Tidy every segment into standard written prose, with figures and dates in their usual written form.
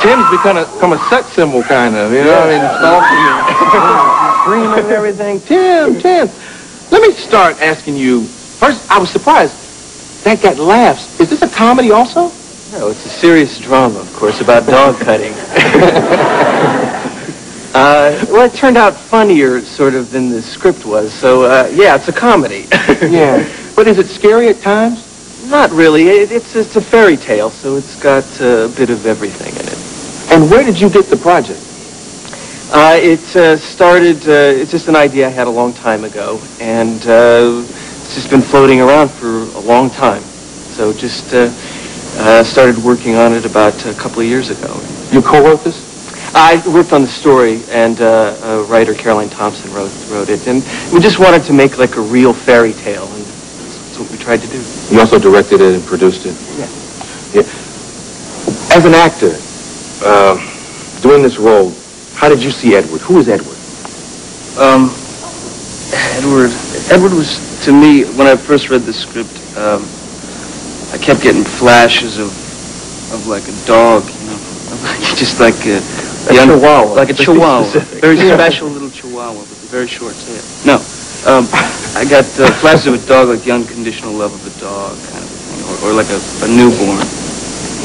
Tim's become a sex symbol, kind of. You know what I mean? Stalking and screaming and everything. Tim. Let me start asking you. First, I was surprised. That got laughs. Is this a comedy also? No, it's a serious drama, of course, about dog cutting. Well, it turned out funnier, sort of, than the script was. So, yeah, it's a comedy. Yeah. But is it scary at times? Not really. It's a fairy tale, so it's got a bit of everything in it. And where did you get the project? It started, it's just an idea I had a long time ago, and it's just been floating around for a long time. So just started working on it about a couple of years ago. You co-wrote this? I worked on the story, and writer Caroline Thompson wrote it, and we just wanted to make like a real fairy tale, and that's what we tried to do. You also directed it and produced it? Yeah. As an actor, doing this role, how did you see Edward? Who is Edward? Edward was, to me, when I first read the script, I kept getting flashes of like a dog, you know, just like a chihuahua. Like a chihuahua. Very special little chihuahua with a very short tail. No, I got flashes of a dog, like the unconditional love of a dog kind of thing, or like a newborn.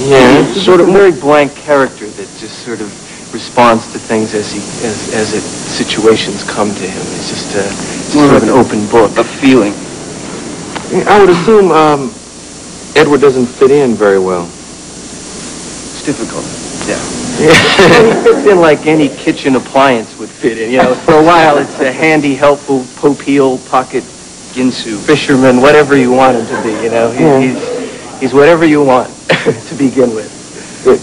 Yeah. Sort of a very blank character that just sort of responds to things as situations come to him. It's just sort of an open book. A feeling. I would assume Edward doesn't fit in very well. It's difficult. Yeah. Well, he fits in like any kitchen appliance would fit in. You know, for a while it's a handy, helpful, popeil, pocket, ginsu, fisherman, whatever you want him to be. You know, he's whatever you want to begin with.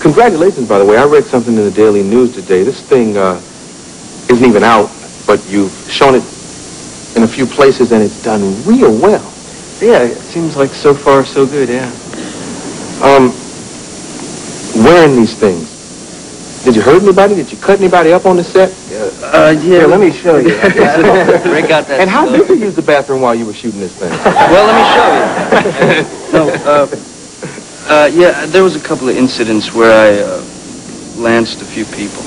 Congratulations, by the way. I read something in the Daily News today. This thing isn't even out, but you've shown it in a few places, and it's done real well. Yeah, it seems like so far so good, yeah. Wearing these things, did you hurt anybody? Did you cut anybody up on the set? Yeah. Here, let me show you. Break out that. And how did you use the bathroom while you were shooting this thing? Well, let me show you. No, yeah, there was a couple of incidents where I lanced a few people.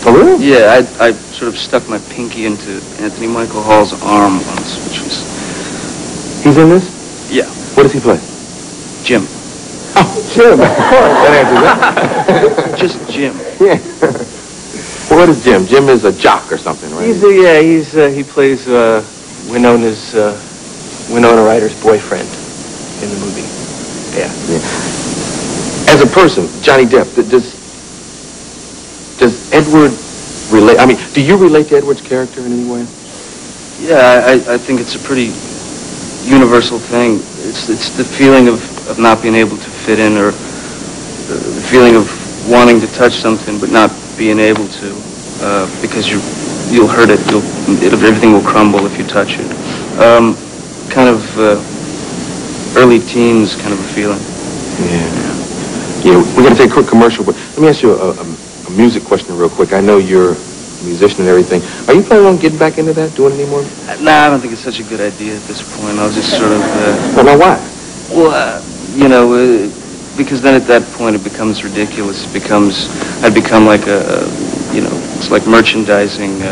Oh, really? Yeah, I sort of stuck my pinky into Anthony Michael Hall's arm once, which was... He's in this? Yeah. What does he play? Jim. Oh, Jim, of course. That answers that. Just Jim. Yeah. Well, what is Jim? Jim is a jock or something, right? He plays Winona Ryder's boyfriend in the movie. Yeah. As a person, Johnny Depp, does Edward relate? I mean, do you relate to Edward's character in any way? Yeah, I think it's a pretty universal thing. It's the feeling of not being able to fit in, or the feeling of wanting to touch something but not being able to, because you'll hurt it. Everything will crumble if you touch it. Kind of early teens kind of a feeling. Yeah, we're going to take a quick commercial, but let me ask you a music question real quick. I know you're a musician and everything. Are you planning on getting back into that, doing any more? Nah, I don't think it's such a good idea at this point. I'll just sort of... Well, why? Well, you know, because then at that point it becomes ridiculous. I'd become like it's like merchandising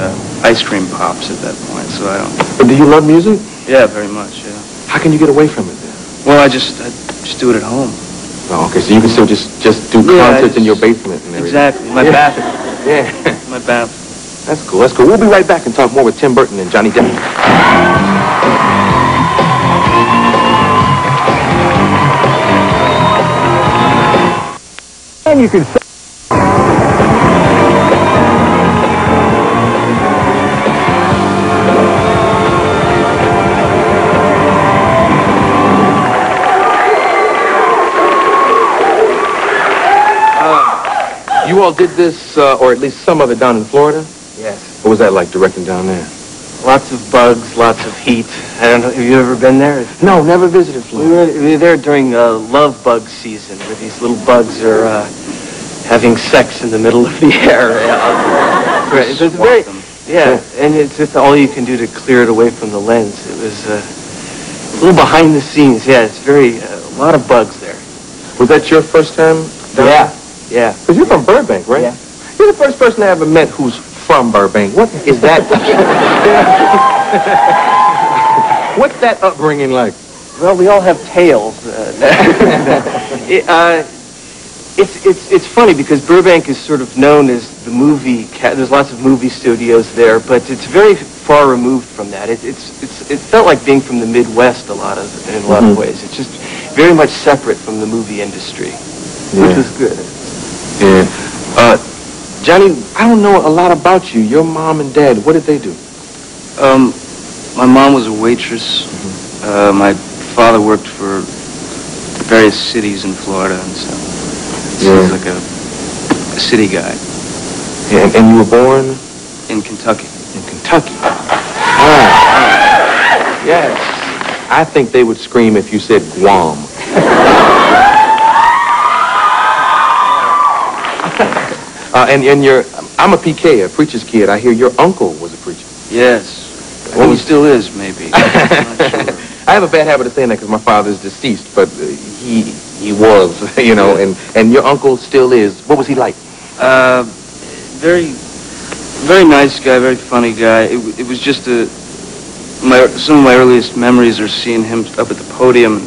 ice cream pops at that point, so I don't... But do you love music? Yeah, very much, yeah. How can you get away from it then? Well, I just do it at home. Oh, okay, so you can still just do concerts in your basement and everything. Exactly, my bathroom. Yeah. My bathroom. That's cool, that's cool. We'll be right back and talk more with Tim Burton and Johnny Depp. And you can say... You all did this, or at least some of it, down in Florida? Yes. What was that like, directing down there? Lots of bugs, lots of heat. I don't know, have you ever been there? No, never visited Florida. We were there during love bug season, where these little bugs are having sex in the middle of the air. It's very, and it's just all you can do to clear it away from the lens. It was a little behind the scenes. Yeah, it's a lot of bugs there. Was that your first time? Yeah. Yeah. Because you're from Burbank, right? Yeah. You're the first person I ever met who's from Burbank. What is that? What's that upbringing like? Well, we all have tales. It's funny because Burbank is sort of known as the movie. There's lots of movie studios there, but it's very far removed from that. It felt like being from the Midwest in a lot of ways. It's just very much separate from the movie industry, which was good. Yeah. Johnny, I don't know a lot about you. Your mom and dad, what did they do? My mom was a waitress. My father worked for various cities in Florida and stuff. So he was like a city guy. Yeah, and you were born? In Kentucky. In Kentucky. Yes. I think they would scream if you said Guam. I'm a PK, a preacher's kid. I hear your uncle was a preacher. Yes. Well, he still is, maybe. I'm not sure. I have a bad habit of saying that because my father's deceased, but he was, you know, and your uncle still is. What was he like? Very nice guy, very funny guy. It was just some of my earliest memories are seeing him up at the podium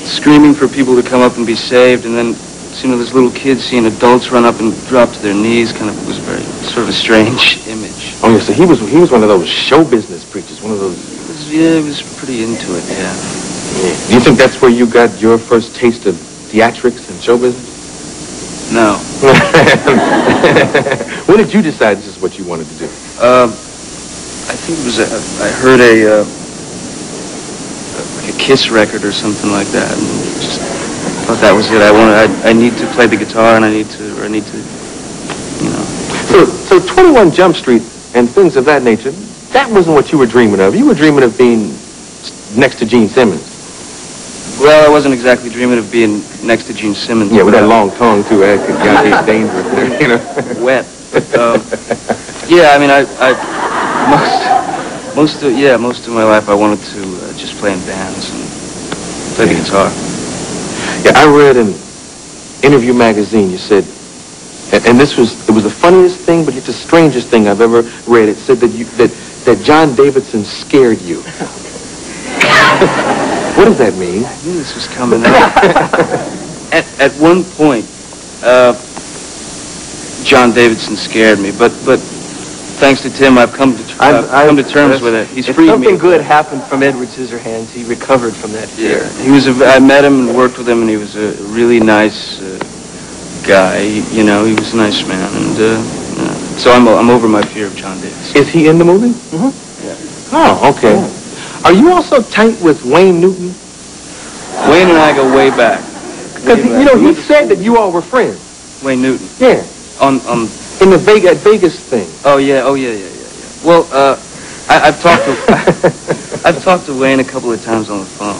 screaming for people to come up and be saved, and then seeing this little kid seeing adults run up and drop to their knees. Kind of was very sort of a strange image. Oh yeah, so he was one of those show business preachers, one of those. He was pretty into it, yeah. Do you think that's where you got your first taste of theatrics and show business? No. When did you decide this is what you wanted to do? I think it was I heard like a Kiss record or something like that, and just thought that was it. I need to play the guitar, and I need to, you know. So 21 Jump Street and things of that nature, that wasn't what you were dreaming of. You were dreaming of being next to Gene Simmons. Well, I wasn't exactly dreaming of being next to Gene Simmons. Yeah, with that long tongue, too. That got to be dangerous, you know. Wet. Yeah, I mean, most of my life I wanted to just play in bands and play the guitar. Yeah, I read in Interview magazine, you said, and it was the funniest thing, but it's the strangest thing I've ever read. It said that John Davidson scared you. What does that mean? I knew this was coming out. At one point, John Davidson scared me, but thanks to Tim, I've come to terms with it. He's freed me. Something good happened from Edward Scissorhands. He recovered from that fear. Yeah, I met him and worked with him, and he was a really nice guy. You know, he was a nice man, and so I'm over my fear of John Davidson. Is he in the movie? Mm-hmm. Yeah. Oh, okay. Yeah. Are you also tight with Wayne Newton? Wayne and I go way back. Because you know he said that you all were friends. Wayne Newton. Yeah. In the Vegas thing. Oh yeah. Well, I've talked to Wayne a couple of times on the phone.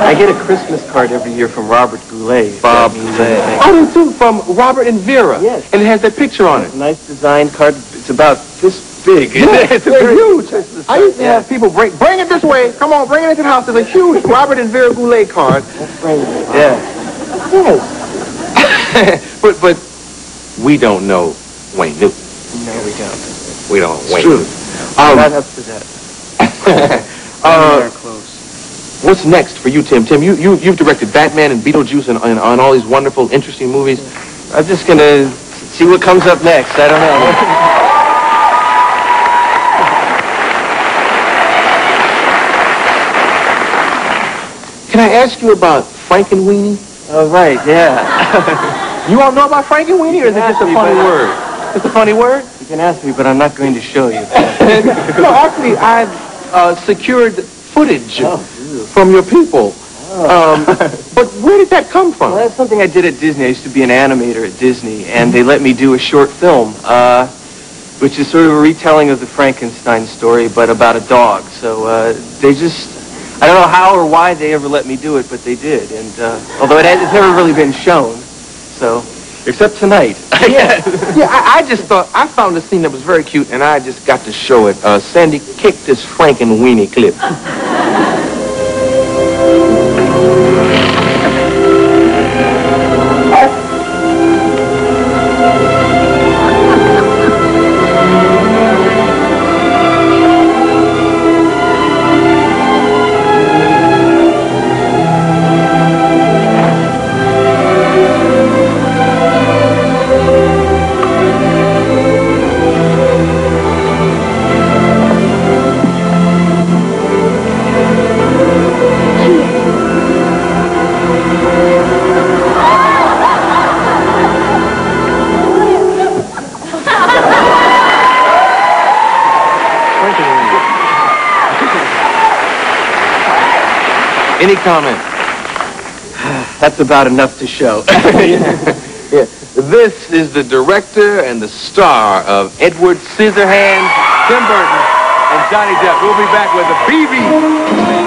I get a Christmas card every year from Robert Goulet. Bob Goulet. I do too, from Robert and Vera. Yes. And it has that picture on it. Nice design card. It's about this big. Yeah, it's huge. I used to have people bring it this way. Come on, bring it into the house. There's a huge Robert and Vera Goulet card. Let's bring it. Yeah. Yes. but we don't know Wayne Newton. No, we don't. We don't. It's true. Not up to that. Very close. What's next for you, Tim? Tim, you've directed Batman and Beetlejuice and on all these wonderful, interesting movies. I'm just gonna see what comes up next. I don't know. Can I ask you about Frankenweenie? Oh, right, yeah. You all know about Frankenweenie, or is it just a funny word? It's a funny word? You can ask me, but I'm not going to show you. No, actually, I've secured footage from your people. Oh. But where did that come from? Well, that's something I did at Disney. I used to be an animator at Disney, and they let me do a short film, which is sort of a retelling of the Frankenstein story, but about a dog. So they just... I don't know how or why they ever let me do it, but they did. And although it's never really been shown, so except tonight. Yeah, I just thought I found a scene that was very cute, and I just got to show it. Sandy, kick this Frankenweenie clip. Any comment? That's about enough to show. Yeah. This is the director and the star of Edward Scissorhands, Tim Burton, and Johnny Depp. We'll be back with a BB.